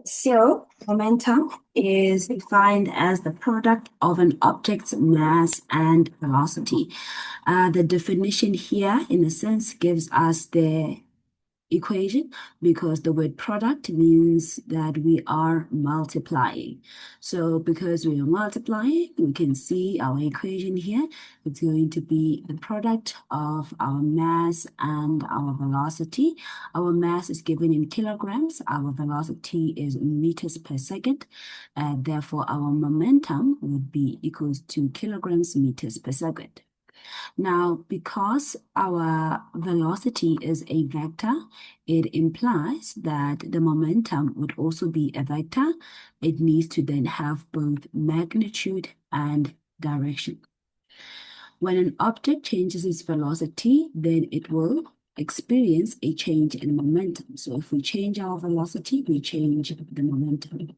So, momentum is defined as the product of an object's mass and velocity. The definition here, in a sense, gives us the equation because the word product means that we are multiplying. So because we are multiplying, we can see our equation here. It's going to be the product of our mass and our velocity. Our mass is given in kilograms. Our velocity is meters per second. Therefore, our momentum would be equals to kilograms meters per second. Now, because our velocity is a vector, it implies that the momentum would also be a vector. It needs to then have both magnitude and direction. When an object changes its velocity, then it will experience a change in momentum. So if we change our velocity, we change the momentum.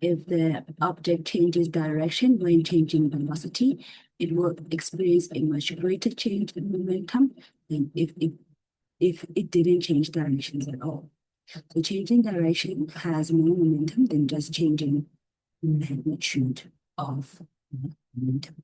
If the object changes direction when changing velocity, it will experience a much greater change in momentum than if it didn't change directions at all. So changing direction has more momentum than just changing magnitude of momentum.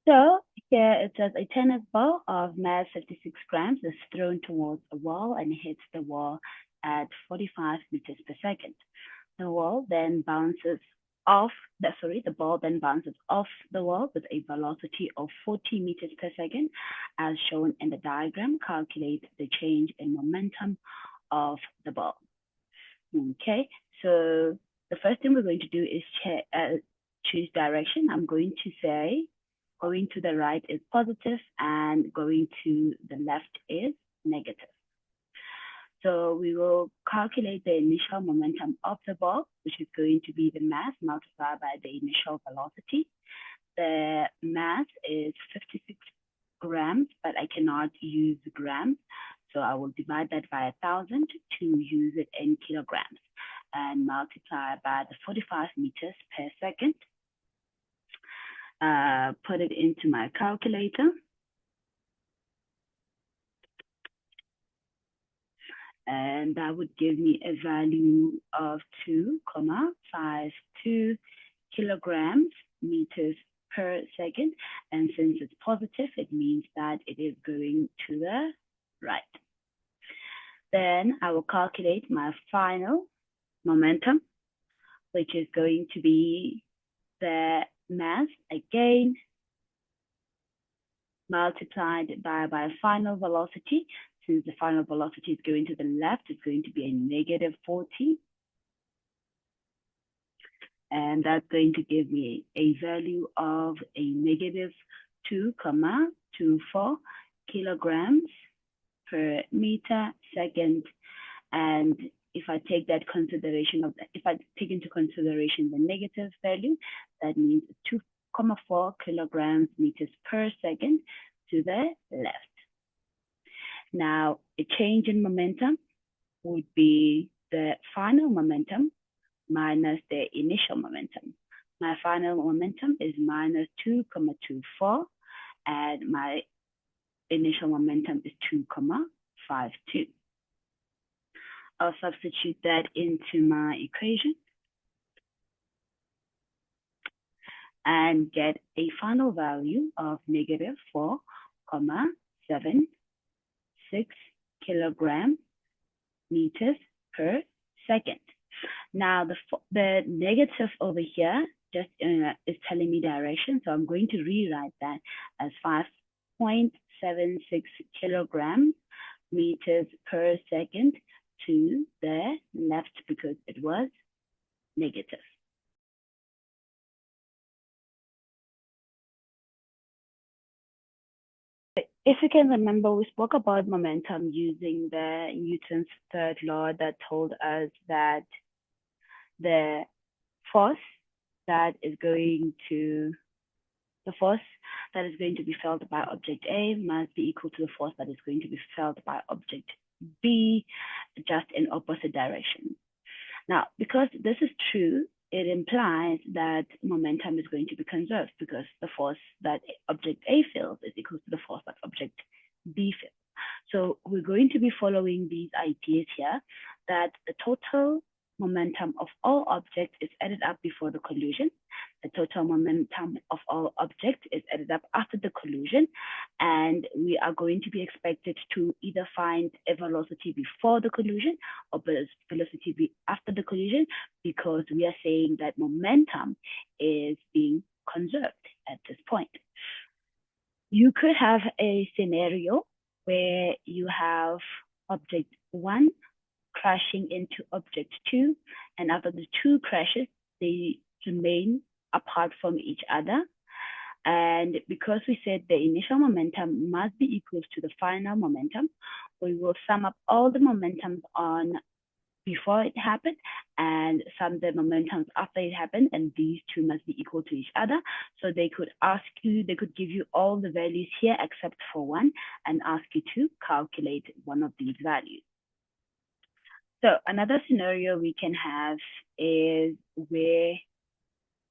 So here it says a tennis ball of mass 56 grams is thrown towards a wall and hits the wall at 45 meters per second. The ball then bounces off the wall with a velocity of 40 meters per second, as shown in the diagram. Calculate the change in momentum of the ball. Okay, so the first thing we're going to do is choose direction. I'm going to say going to the right is positive and going to the left is negative. So we will calculate the initial momentum of the ball, which is going to be the mass multiplied by the initial velocity. The mass is 56 grams, but I cannot use grams. So I will divide that by 1,000 to use it in kilograms and multiply by the 45 meters per second. Put it into my calculator. And that would give me a value of 2,52 kilograms meters per second. And since it's positive, it means that it is going to the right. Then I will calculate my final momentum, which is going to be the mass again multiplied by final velocity. Since the final velocity is going to the left, it's going to be a negative 40. And that's going to give me a value of a negative 2,24 kilograms per meter second. And if I take that if I take into consideration the negative value, that means 2,4 kilograms meters per second to the left. Now, a change in momentum would be the final momentum minus the initial momentum. My final momentum is minus 2,24, and my initial momentum is 2,52. I'll substitute that into my equation and get a final value of negative 4,76 kilogram meters per second. Now the negative over here just is telling me direction, so I'm going to rewrite that as 5.76 kilograms meters per second to the left because it was negative. If you can remember, we spoke about momentum using the Newton's third law that told us that the force that is going to be felt by object A must be equal to the force that is going to be felt by object B, just in opposite direction. Now, because this is true, it implies that momentum is going to be conserved because the force that object A feels is equal to the force that object B field. So we're going to be following these ideas here, that the total momentum of all objects is added up before the collision. The total momentum of all objects is added up after the collision. And we are going to be expected to either find a velocity before the collision or velocity after the collision, because we are saying that momentum is being conserved at this point. You could have a scenario where you have object 1 crashing into object 2, and after the 2 crashes, they remain apart from each other. And because we said the initial momentum must be equal to the final momentum, we will sum up all the momentums on before it happened and sum the momentums after it happened, and these two must be equal to each other. So they could give you all the values here except for one and ask you to calculate one of these values. So another scenario we can have is where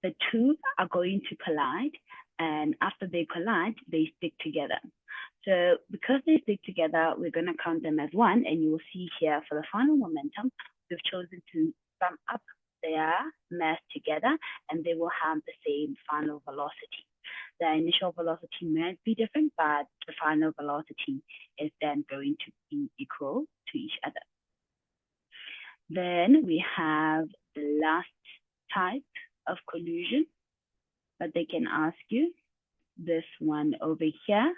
the two are going to collide, and after they collide, they stick together. So because they stick together, we're going to count them as one, and you will see here for the final momentum, we've chosen to sum up their mass together, and they will have the same final velocity. The initial velocity might be different, but the final velocity is then going to be equal to each other. Then we have the last type of collision that they can ask you, this one over here,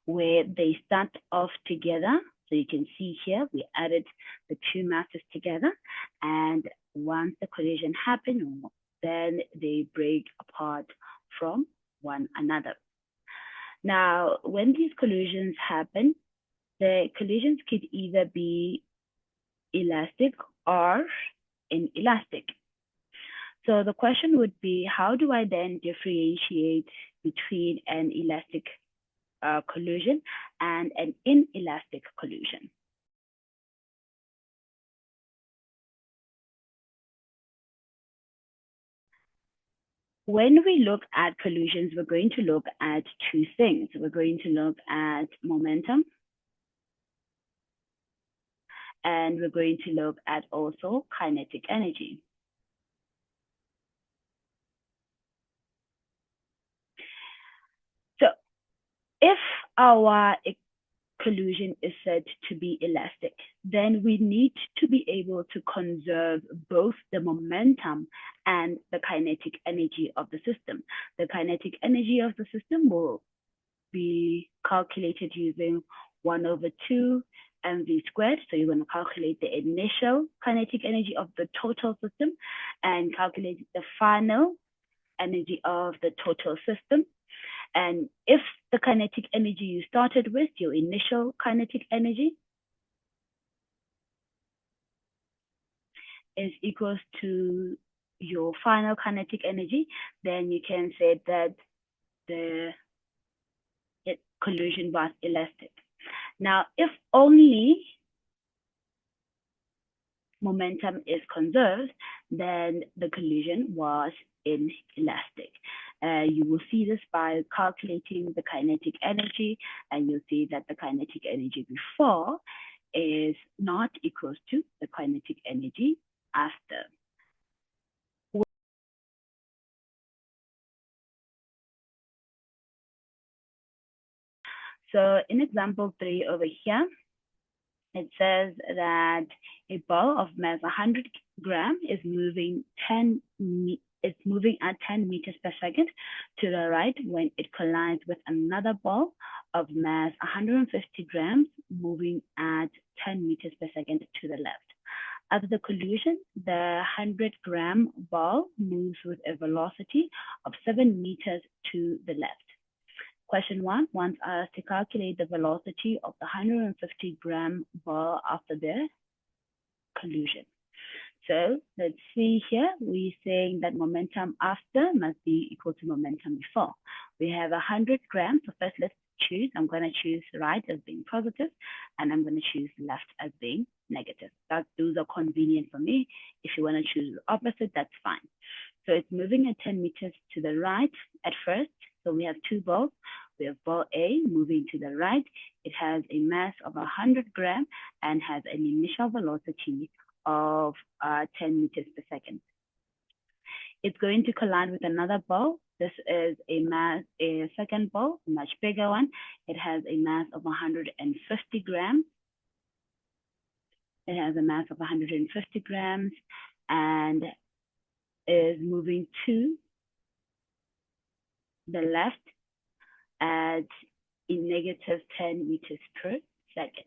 where they start off together. So you can see here, we added the two masses together, and once the collision happens, then they break apart from one another. Now, when these collisions happen, the collisions could either be elastic or inelastic. So the question would be, how do I then differentiate between an elastic collision and an inelastic collision? When we look at collisions, we're going to look at two things. We're going to look at momentum, and we're going to look at also kinetic energy. So if our collision is said to be elastic, then we need to be able to conserve both the momentum and the kinetic energy of the system. The kinetic energy of the system will be calculated using 1/2 mv squared. So you're going to calculate the initial kinetic energy of the total system and calculate the final energy of the total system. And if the kinetic energy you started with, your initial kinetic energy, is equals to your final kinetic energy, then you can say that the collision was elastic. Now, if only momentum is conserved, then the collision was inelastic. You will see this by calculating the kinetic energy, and you'll see that the kinetic energy before is not equal to the kinetic energy after. So in example 3 over here, it says that a ball of mass 100 grams is moving at 10 meters per second to the right when it collides with another ball of mass 150 grams moving at 10 meters per second to the left. After the collision, the 100-gram ball moves with a velocity of 7 meters to the left. Question 1 wants us to calculate the velocity of the 150-gram ball after the collision. So let's see here, we're saying that momentum after must be equal to momentum before. We have 100 grams, so first let's choose. I'm going to choose right as being positive, and I'm going to choose left as being negative. Those are convenient for me. If you want to choose the opposite, that's fine. So it's moving at 10 meters to the right at first. So we have two balls. We have ball A moving to the right. It has a mass of 100 grams and has an initial velocity of 10 meters per second. It's going to collide with another ball. This is a second ball, a much bigger one. It has a mass of 150 grams. It has a mass of 150 grams and is moving to the left at a negative 10 meters per second.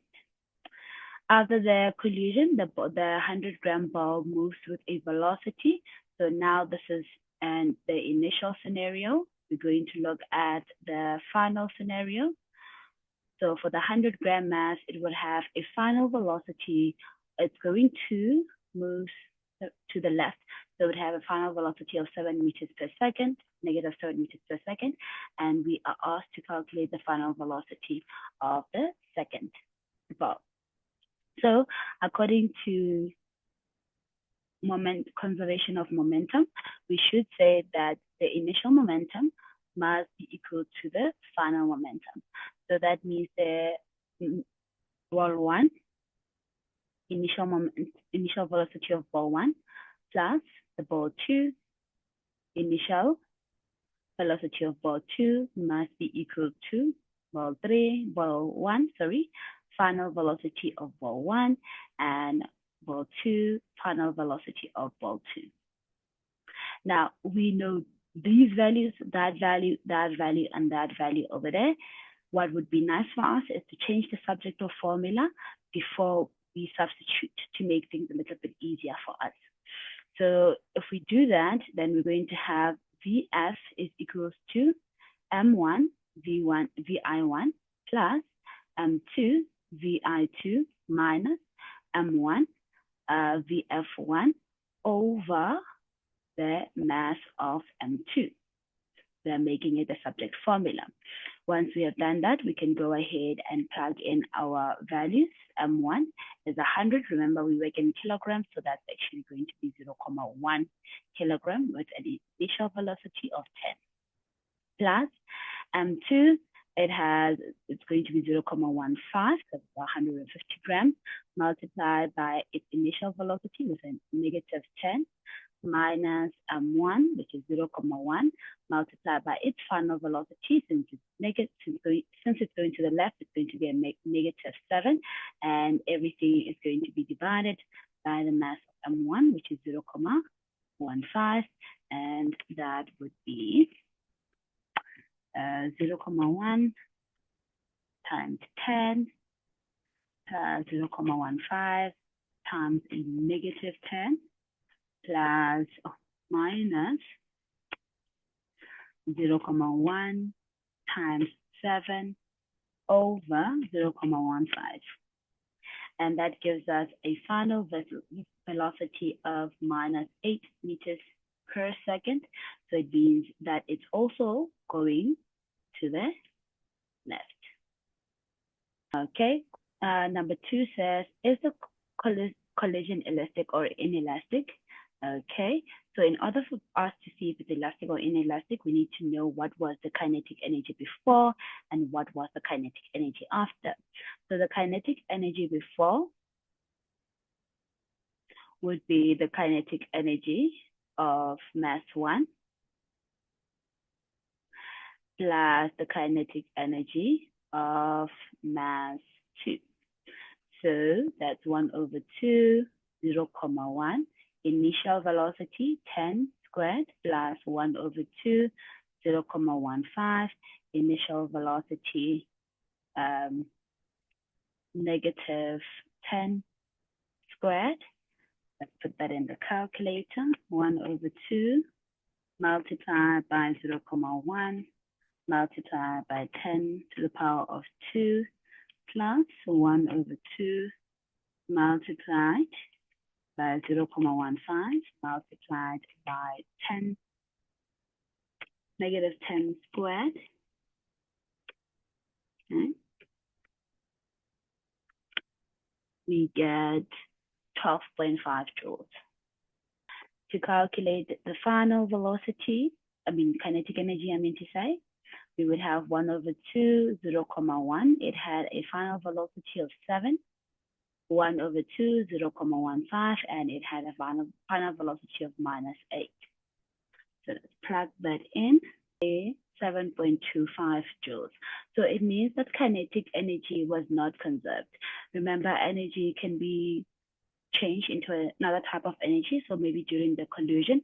After the collision, the 100-gram ball moves with a velocity. So now this is the initial scenario. We're going to look at the final scenario. So for the 100-gram mass, it would have a final velocity. It's going to move to the left. So it would have a final velocity of 7 meters per second, negative 7 meters per second. And we are asked to calculate the final velocity of the second ball. So according to conservation of momentum, we should say that the initial momentum must be equal to the final momentum. So that means the ball one, initial velocity of ball one, plus the ball two, initial velocity of ball two must be equal to ball one, final velocity of ball one, and ball two, final velocity of ball two. Now we know these values, that value, and that value over there. What would be nice for us is to change the subject or formula before we substitute to make things a little bit easier for us. So if we do that, then we're going to have VF is equals to M1 VI1 plus M2 VI2 minus M1 VF1 over the mass of M2. We're making it a subject formula. Once we have done that, we can go ahead and plug in our values. M1 is 100. Remember, we work in kilograms, so that's actually going to be 0.1 kilogram with an initial velocity of 10. Plus M2, it's going to be 0.15, that's 150 grams, multiplied by its initial velocity with a negative 10, minus M1, which is 0.1, multiplied by its final velocity. Since it's going to the left, it's going to be a negative 7, and everything is going to be divided by the mass of M1, which is 0.15, and that would be 0.1 times 10 0.15 times a negative 10 plus minus 0.1 times 7 over 0.15. And that gives us a final velocity of minus 8 meters per second. So it means that it's also going to the left. Okay, number 2 says, is the collision elastic or inelastic? Okay, so in order for us to see if it's elastic or inelastic, we need to know what was the kinetic energy before and what was the kinetic energy after. So the kinetic energy before would be the kinetic energy of mass 1 plus the kinetic energy of mass 2. So that's 1 over 2, 0.1. Initial velocity 10 squared plus 1 over 2, 0.15. Initial velocity negative 10 squared. Let's put that in the calculator. 1 over 2 multiplied by 0.1 multiplied by 10 to the power of 2 plus 1 over 2 multiplied by 0.15 multiplied by 10, negative 10 squared. Okay. We get 12.5 joules. To calculate the final velocity, kinetic energy, to say, we would have 1 over 2, 0.1. It had a final velocity of 7. 1 over 2, 0.15, and it had a final velocity of -8. So let's plug that in, 7.25 joules. So it means that kinetic energy was not conserved. Remember, energy can be changed into another type of energy. So maybe during the collision,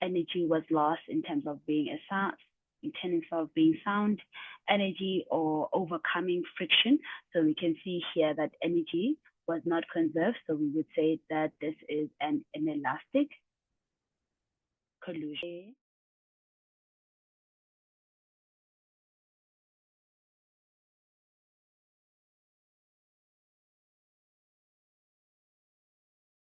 energy was lost in terms of being a sound, in terms of being sound energy or overcoming friction. So we can see here that energy was not conserved. So we would say that this is an inelastic collision.